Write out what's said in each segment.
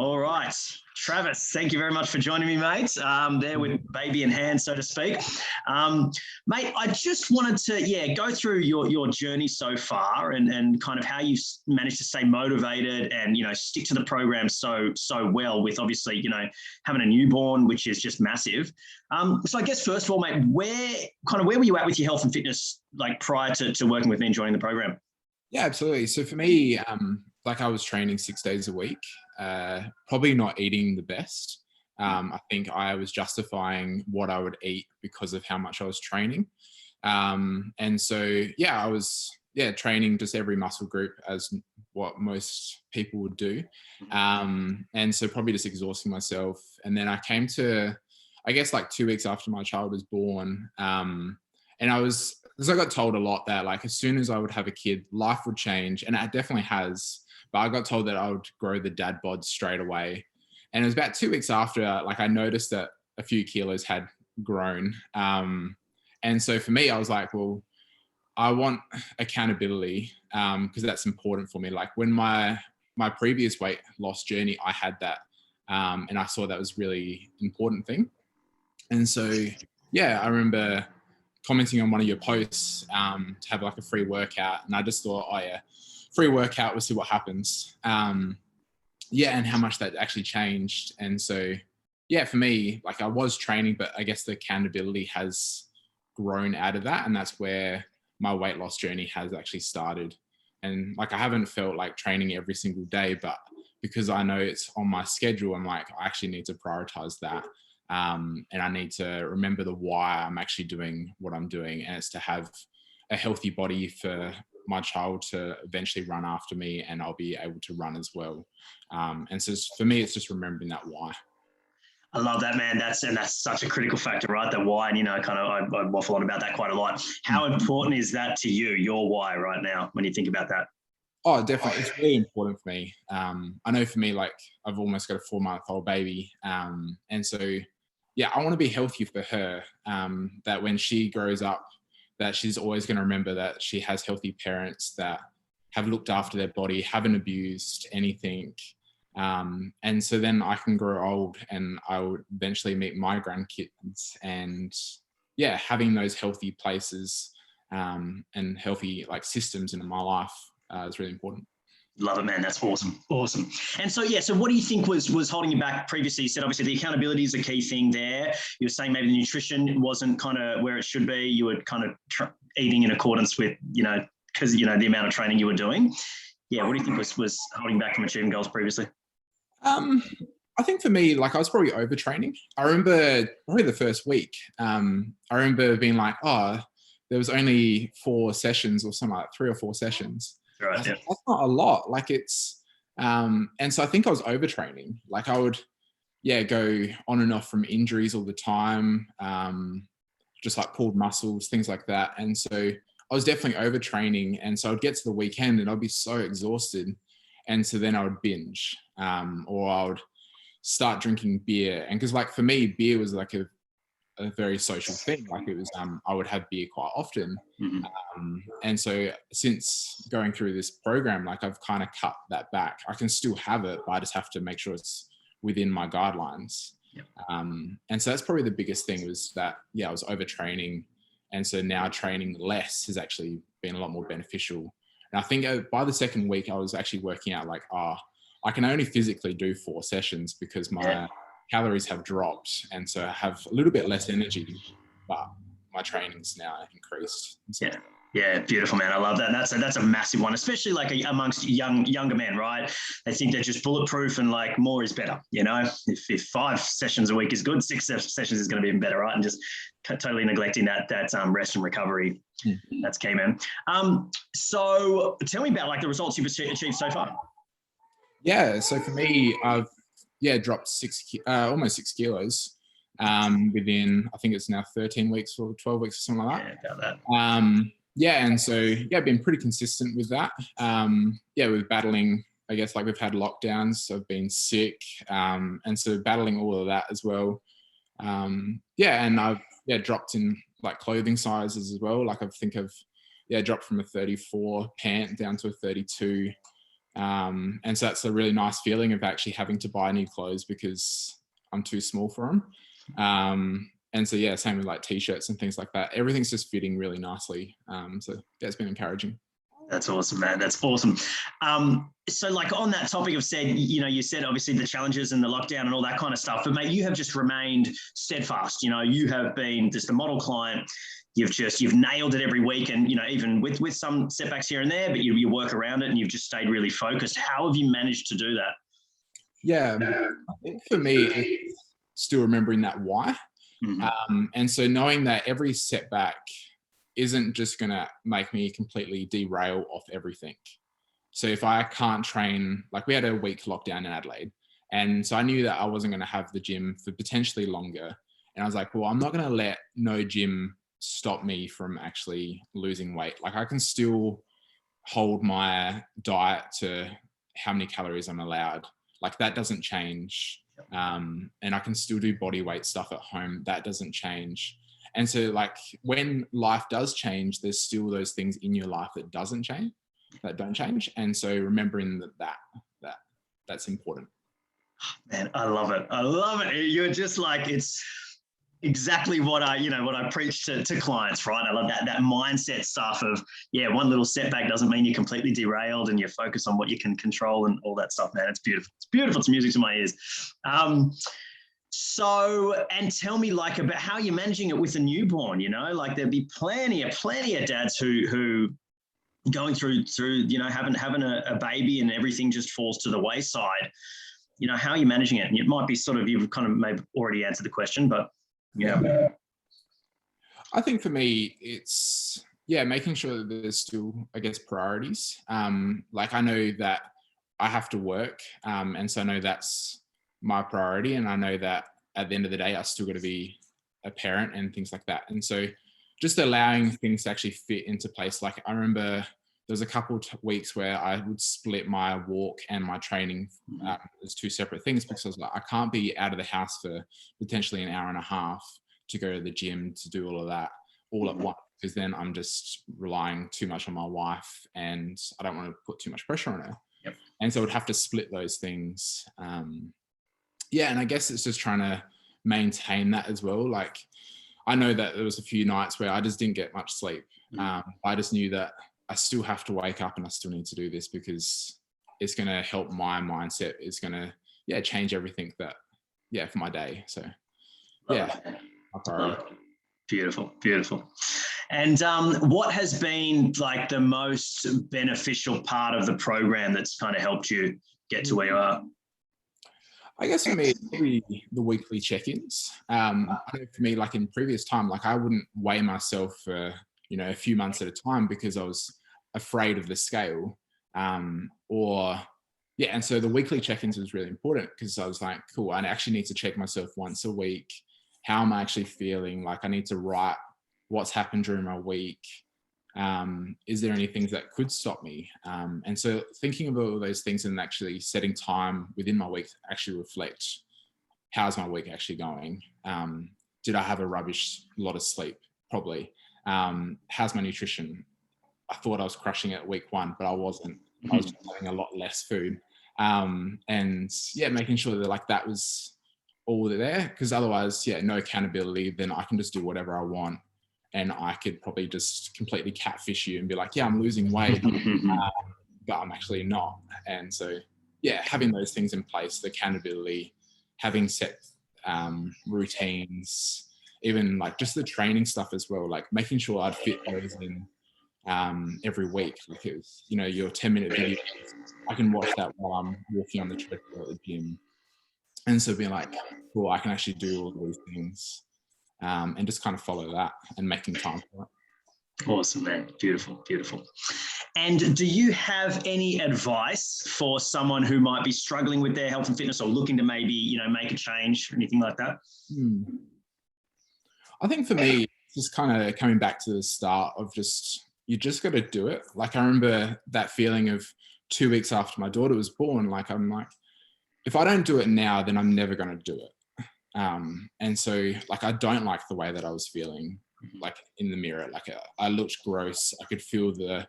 All right, Travis, thank you very much for joining me, mate. There with baby in hand, so to speak. Mate, I just wanted to, go through your journey so far and kind of how you've managed to stay motivated and, stick to the program so well with obviously, having a newborn, which is just massive. So I guess first of all, mate, where were you at with your health and fitness, like prior to working with me and joining the program? Yeah, absolutely. So for me, I was training 6 days a week, probably not eating the best. I think I was justifying what I would eat because of how much I was training. And so, I was, training just every muscle group as what most people would do. And so probably just exhausting myself. And then I came to, I guess like 2 weeks after my child was born, and because I got told a lot that like as soon as I would have a kid, life would change, and it definitely has. But I got told that I would grow the dad bod straight away, and it was about 2 weeks after, like I noticed that a few kilos had grown, and so for me, I was like, well, I want accountability because that's important for me. Like when my previous weight loss journey, I had that, and I saw that was really important thing, and so I remember commenting on one of your posts to have like a free workout. And I just thought, free workout, we'll see what happens. And how much that actually changed. And so, for me, like I was training, but I guess the accountability has grown out of that. And that's where my weight loss journey has actually started. And like, I haven't felt like training every single day, but because I know it's on my schedule, I'm like, I actually need to prioritize that. And I need to remember the why I'm actually doing what I'm doing, and it's to have a healthy body for my child to eventually run after me, and I'll be able to run as well. And so for me, it's just remembering that why. I love that, man. That's such a critical factor, right? The why, and I waffle on about that quite a lot. How important is that to you, your why right now, when you think about that? Oh, definitely. It's really important for me. I know for me, like I've almost got a 4-month-old baby. And so, I want to be healthy for her, that when she grows up, that she's always going to remember that she has healthy parents that have looked after their body, haven't abused anything. And so then I can grow old and I would eventually meet my grandkids, and having those healthy places and healthy like systems in my life is really important. Love it, man. That's awesome. Awesome. And so, so what do you think was holding you back previously? You said obviously the accountability is a key thing there. You were saying maybe the nutrition wasn't kind of where it should be. You were kind of eating in accordance with, because, the amount of training you were doing. Yeah. What do you think was holding back from achieving goals previously? I think for me, like I was probably overtraining. I remember probably the first week, I remember being like, there was only 4 sessions or something, like 3 or 4 sessions. Right, that's not a lot. Like it's, and so I think I was overtraining. Like I would, go on and off from injuries all the time, just like pulled muscles, things like that. And so I was definitely overtraining. And so I'd get to the weekend and I'd be so exhausted. And so then I would binge, or I would start drinking beer. And because like for me, beer was like a very social thing. Like it was, I would have beer quite often. And so since going through this program, like I've kind of cut that back. I can still have it, but I just have to make sure it's within my guidelines. Yep. And so that's probably the biggest thing was that, I was overtraining. And so now training less has actually been a lot more beneficial. And I think by the second week, I was actually working out like, I can only physically do 4 sessions because my calories have dropped. And so I have a little bit less energy, but my training's now increased. So, yeah, beautiful, man. I love that. And that's a massive one, especially like amongst younger men, right? They think they're just bulletproof and like more is better. If 5 sessions a week is good, 6 sessions is going to be even better, right? And just totally neglecting that rest and recovery. That's key, man. So tell me about like the results you've achieved so far. Yeah. So for me, I've dropped almost 6 kilos within, I think it's now 13 weeks or 12 weeks or something like that. Yeah, about that. And so I've been pretty consistent with that. With battling, I guess like we've had lockdowns, so I've been sick, and so battling all of that as well. And I've dropped in like clothing sizes as well. Like I think I've dropped from a 34 pant down to a 32. And so that's a really nice feeling of actually having to buy new clothes because I'm too small for them. And so, yeah, same with like t-shirts and things like that. Everything's just fitting really nicely. So yeah, it's been encouraging. That's awesome, man. That's awesome. So like on that topic of said, you said obviously the challenges and the lockdown and all that kind of stuff, but mate, you have just remained steadfast. You have been just a model client. You've nailed it every week, and even with some setbacks here and there, but you work around it, and you've just stayed really focused. How have you managed to do that? Yeah, I think for me, it's still remembering that why. Mm-hmm. And so knowing that every setback isn't just going to make me completely derail off everything. So if I can't train, like we had a week lockdown in Adelaide, and so I knew that I wasn't going to have the gym for potentially longer. And I was like, well, I'm not going to let no gym stop me from actually losing weight. Like I can still hold my diet to how many calories I'm allowed. Like that doesn't change. And I can still do body weight stuff at home. That doesn't change. And so like when life does change, there's still those things in your life that don't change. And so remembering that's important. Man, I love it. I love it. You're just like, it's exactly what I preach to clients, right? I love that mindset stuff of, one little setback doesn't mean you're completely derailed, and you focus on what you can control and all that stuff, man. It's beautiful. It's beautiful. It's music to my ears. So, and tell me like about how you're managing it with a newborn, like there'd be plenty of dads who going through, having a baby and everything just falls to the wayside. How are you managing it? And it might be sort of, you've kind of maybe already answered the question, but yeah. I think for me, it's, making sure that there's still, I guess, priorities. Like I know that I have to work. And so I know that's my priority. And I know that at the end of the day, I still got to be a parent and things like that. And so just allowing things to actually fit into place. Like I remember there was a couple of weeks where I would split my walk and my training as two separate things, because I was like, I can't be out of the house for potentially an hour and a half to go to the gym to do all of that all at once, because then I'm just relying too much on my wife and I don't want to put too much pressure on her. Yep. And so I would have to split those things. And I guess it's just trying to maintain that as well. Like I know that there was a few nights where I just didn't get much sleep. I just knew that I still have to wake up and I still need to do this, because it's going to help my mindset. It's going to, change everything for my day. So my priority. Beautiful, beautiful. And what has been like the most beneficial part of the program that's kind of helped you get to where you are? I guess for me, it's probably the weekly check-ins. I know for me, like in previous time, like I wouldn't weigh myself for, a few months at a time because I was afraid of the scale. And so the weekly check-ins was really important, because I was like, cool, I actually need to check myself once a week. How am I actually feeling? Like I need to write what's happened during my week. Is there any things that could stop me? And so thinking about all those things and actually setting time within my week to actually reflect, how's my week actually going? Did I have a rubbish lot of sleep? Probably. How's my nutrition? I thought I was crushing it week 1, but I wasn't. I was just having a lot less food. Making sure that like that was all there, because otherwise, no accountability, then I can just do whatever I want. And I could probably just completely catfish you and be like, I'm losing weight, but I'm actually not. And so, having those things in place, the accountability, having set routines, even like just the training stuff as well, like making sure I'd fit those in every week, because, your 10-minute video, I can watch that while I'm walking on the treadmill at the gym. And so being like, well, I can actually do all these things. And just kind of follow that and making time for it. Awesome, man. Beautiful, beautiful. And do you have any advice for someone who might be struggling with their health and fitness, or looking to maybe, make a change or anything like that? I think for me, just kind of coming back to the start of you just got to do it. Like I remember that feeling of 2 weeks after my daughter was born, like I'm like, if I don't do it now, then I'm never going to do it. And so like I don't like the way that I was feeling, like in the mirror. Like I looked gross. I could feel the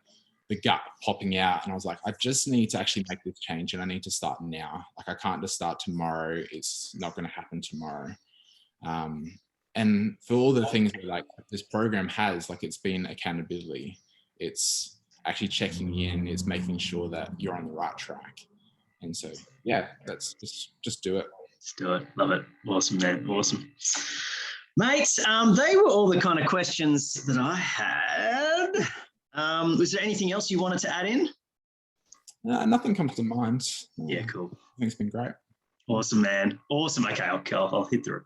the gut popping out, and I was like, I just need to actually make this change, and I need to start now. Like, I can't just start tomorrow. It's not going to happen tomorrow. And for all the things that like this program has, like, it's been accountability. It's actually checking in. It's making sure that you're on the right track. And so, yeah, that's just do it. Let's do it. Love it. Awesome, man. Awesome. Mates, they were all the kind of questions that I had. Was there anything else you wanted to add in? Nothing comes to mind. Yeah, cool. I think it's been great. Awesome, man. Awesome. Okay, I'll hit the